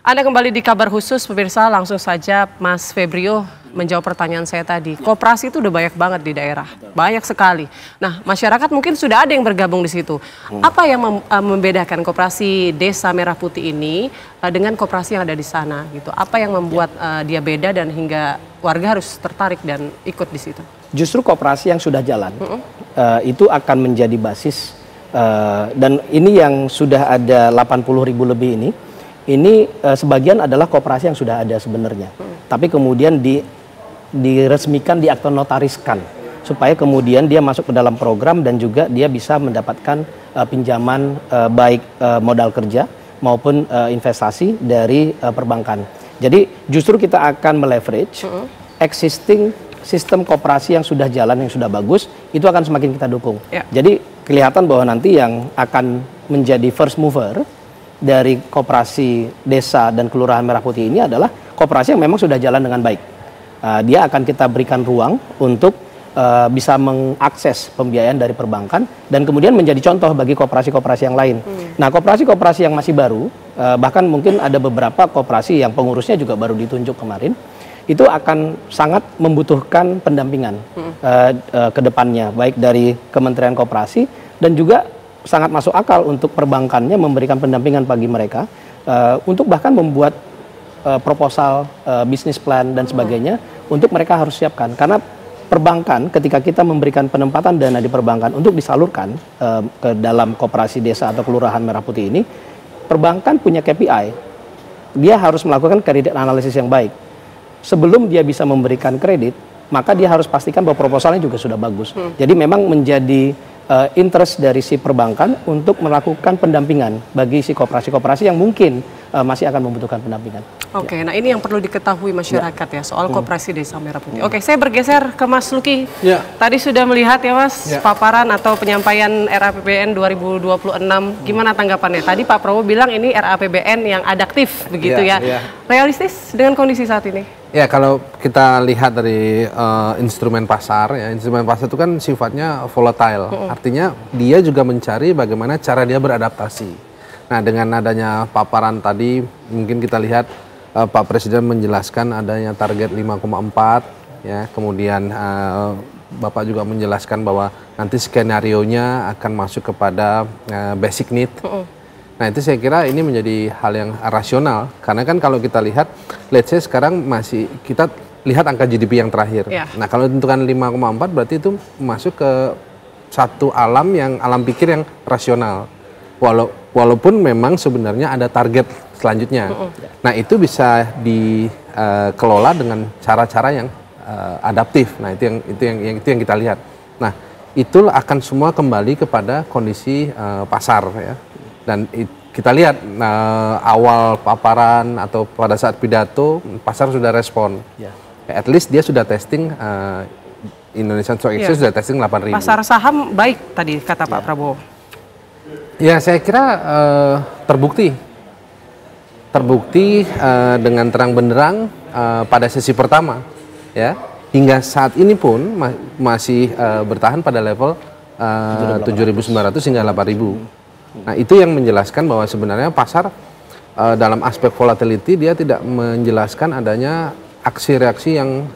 Anda kembali di kabar khusus pemirsa, langsung saja Mas Febrio menjawab pertanyaan saya tadi. Koperasi itu udah banyak banget di daerah, banyak sekali. Nah, masyarakat mungkin sudah ada yang bergabung di situ. Apa yang membedakan koperasi Desa Merah Putih ini dengan koperasi yang ada di sana gitu? Apa yang membuat dia beda dan hingga warga harus tertarik dan ikut di situ? Justru koperasi yang sudah jalan itu akan menjadi basis dan ini yang sudah ada 80.000 lebih ini sebagian adalah koperasi yang sudah ada sebenarnya, tapi kemudian diresmikan, diakte notariskan, supaya kemudian dia masuk ke dalam program dan juga dia bisa mendapatkan pinjaman baik modal kerja maupun investasi dari perbankan. Jadi justru kita akan meleverage existing sistem koperasi yang sudah jalan, yang sudah bagus, itu akan semakin kita dukung. Jadi kelihatan bahwa nanti yang akan menjadi first mover dari koperasi desa dan kelurahan Merah Putih ini adalah koperasi yang memang sudah jalan dengan baik. Dia akan kita berikan ruang untuk bisa mengakses pembiayaan dari perbankan dan kemudian menjadi contoh bagi koperasi-koperasi yang lain. Nah, koperasi-koperasi yang masih baru, bahkan mungkin ada beberapa koperasi yang pengurusnya juga baru ditunjuk kemarin, itu akan sangat membutuhkan pendampingan ke depannya, baik dari Kementerian Koperasi dan juga sangat masuk akal untuk perbankannya memberikan pendampingan bagi mereka untuk bahkan membuat proposal, bisnis plan dan sebagainya untuk mereka harus siapkan. Karena perbankan ketika kita memberikan penempatan dana di perbankan untuk disalurkan ke dalam koperasi desa atau kelurahan Merah Putih ini, perbankan punya KPI. Dia harus melakukan kredit analisis yang baik. Sebelum dia bisa memberikan kredit, maka dia harus pastikan bahwa proposalnya juga sudah bagus. Jadi memang menjadi interest dari si perbankan untuk melakukan pendampingan bagi si koperasi-koperasi yang mungkin masih akan membutuhkan pendampingan. Oke, nah ini yang perlu diketahui masyarakat ya soal koperasi Desa Merah Putih. Oke, saya bergeser ke Mas Luki. Tadi sudah melihat ya Mas paparan atau penyampaian RAPBN 2026. Gimana tanggapannya? Tadi Pak Prabowo bilang ini RAPBN yang adaptif begitu ya. Realistis dengan kondisi saat ini? Ya, kalau kita lihat dari instrumen pasar, ya instrumen pasar itu kan sifatnya volatile. Artinya dia juga mencari bagaimana cara dia beradaptasi. Nah, dengan adanya paparan tadi, mungkin kita lihat Pak Presiden menjelaskan adanya target 5,4, ya. Kemudian Bapak juga menjelaskan bahwa nanti skenario-nya akan masuk kepada basic need. Nah, itu saya kira ini menjadi hal yang rasional, karena kan kalau kita lihat, let's say sekarang masih kita lihat angka GDP yang terakhir. Nah, kalau tentukan 5,4 berarti itu masuk ke satu alam pikir yang rasional. Walaupun memang sebenarnya ada target selanjutnya. Nah, itu bisa dikelola dengan cara-cara yang adaptif. Nah, itu yang kita lihat. Nah, itu akan semua kembali kepada kondisi pasar, ya. Dan kita lihat awal paparan atau pada saat pidato pasar sudah respon. At least dia sudah testing, Indonesian Stock Exchange sudah testing 8.000. Pasar saham baik tadi kata Pak Prabowo. Ya, saya kira terbukti dengan terang benderang pada sesi pertama, ya. Hingga saat ini pun masih bertahan pada level 7.900 hingga 8.000. Nah, itu yang menjelaskan bahwa sebenarnya pasar dalam aspek volatility dia tidak menjelaskan adanya aksi reaksi yang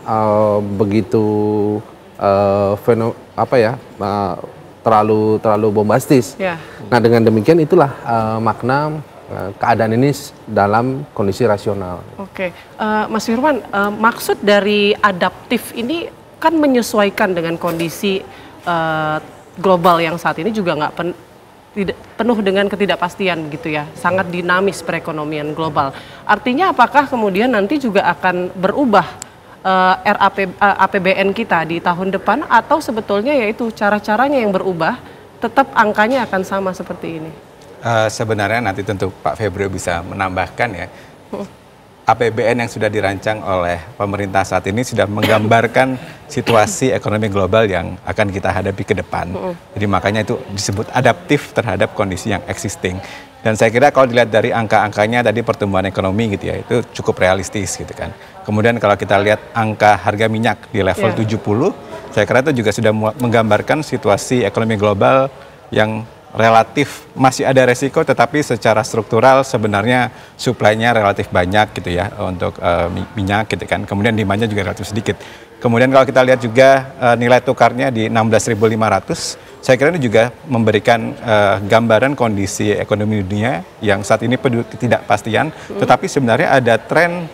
begitu terlalu bombastis. Nah, dengan demikian itulah makna keadaan ini dalam kondisi rasional. Oke, Mas Firman, maksud dari adaptif ini kan menyesuaikan dengan kondisi global yang saat ini juga nggak penuh dengan ketidakpastian begitu ya, sangat dinamis perekonomian global. Artinya apakah kemudian nanti juga akan berubah APBN kita di tahun depan, atau sebetulnya yaitu cara-caranya yang berubah, tetap angkanya akan sama seperti ini? Sebenarnya nanti tentu Pak Febrio bisa menambahkan ya. APBN yang sudah dirancang oleh pemerintah saat ini sudah menggambarkan situasi ekonomi global yang akan kita hadapi ke depan. Jadi makanya itu disebut adaptif terhadap kondisi yang existing. Dan saya kira kalau dilihat dari angka-angkanya tadi pertumbuhan ekonomi gitu ya, itu cukup realistis gitu kan. Kemudian kalau kita lihat angka harga minyak di level 70, saya kira itu juga sudah menggambarkan situasi ekonomi global yang relatif masih ada resiko, tetapi secara struktural sebenarnya supply-nya relatif banyak gitu ya untuk minyak gitu kan. Kemudian demand-nya juga relatif sedikit. Kemudian kalau kita lihat juga nilai tukarnya di 16.500, saya kira ini juga memberikan gambaran kondisi ekonomi dunia yang saat ini penuh ketidakpastian, tetapi sebenarnya ada tren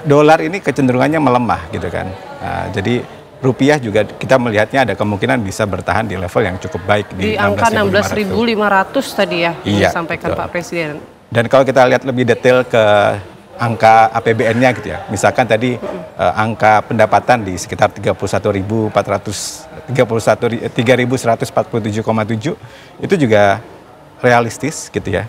dolar ini kecenderungannya melemah gitu kan. Jadi rupiah juga kita melihatnya ada kemungkinan bisa bertahan di level yang cukup baik di angka 16.500 tadi ya, iya, disampaikan betul. Pak Presiden. Dan kalau kita lihat lebih detail ke angka APBN-nya gitu ya, misalkan tadi angka pendapatan di sekitar 3.147,7 itu juga realistis gitu ya,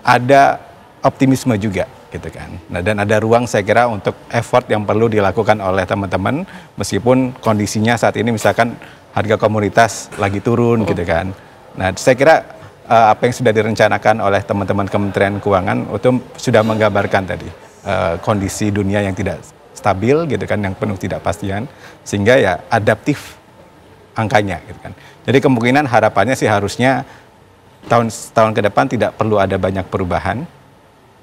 ada optimisme juga gitu kan. Nah, dan ada ruang saya kira untuk effort yang perlu dilakukan oleh teman-teman meskipun kondisinya saat ini misalkan harga komoditas lagi turun gitu kan. Nah, saya kira apa yang sudah direncanakan oleh teman-teman Kementerian Keuangan itu sudah menggambarkan tadi kondisi dunia yang tidak stabil gitu kan, yang penuh ketidakpastian, sehingga ya adaptif angkanya gitu kan. Jadi kemungkinan harapannya sih harusnya tahun ke depan tidak perlu ada banyak perubahan,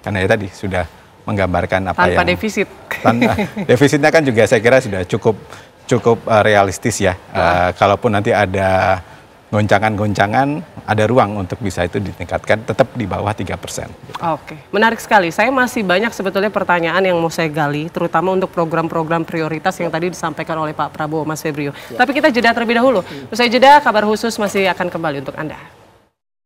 karena ya tadi sudah menggambarkan apa tanpa yang defisit. Defisitnya kan juga saya kira sudah cukup realistis ya. Kalaupun nanti ada goncangan-goncangan, ada ruang untuk bisa itu ditingkatkan tetap di bawah 3%. Oke, menarik sekali. Saya masih banyak sebetulnya pertanyaan yang mau saya gali, terutama untuk program-program prioritas yang tadi disampaikan oleh Pak Prabowo, Mas Febrio. Tapi kita jeda terlebih dahulu. Usai jeda, kabar khusus masih akan kembali untuk Anda.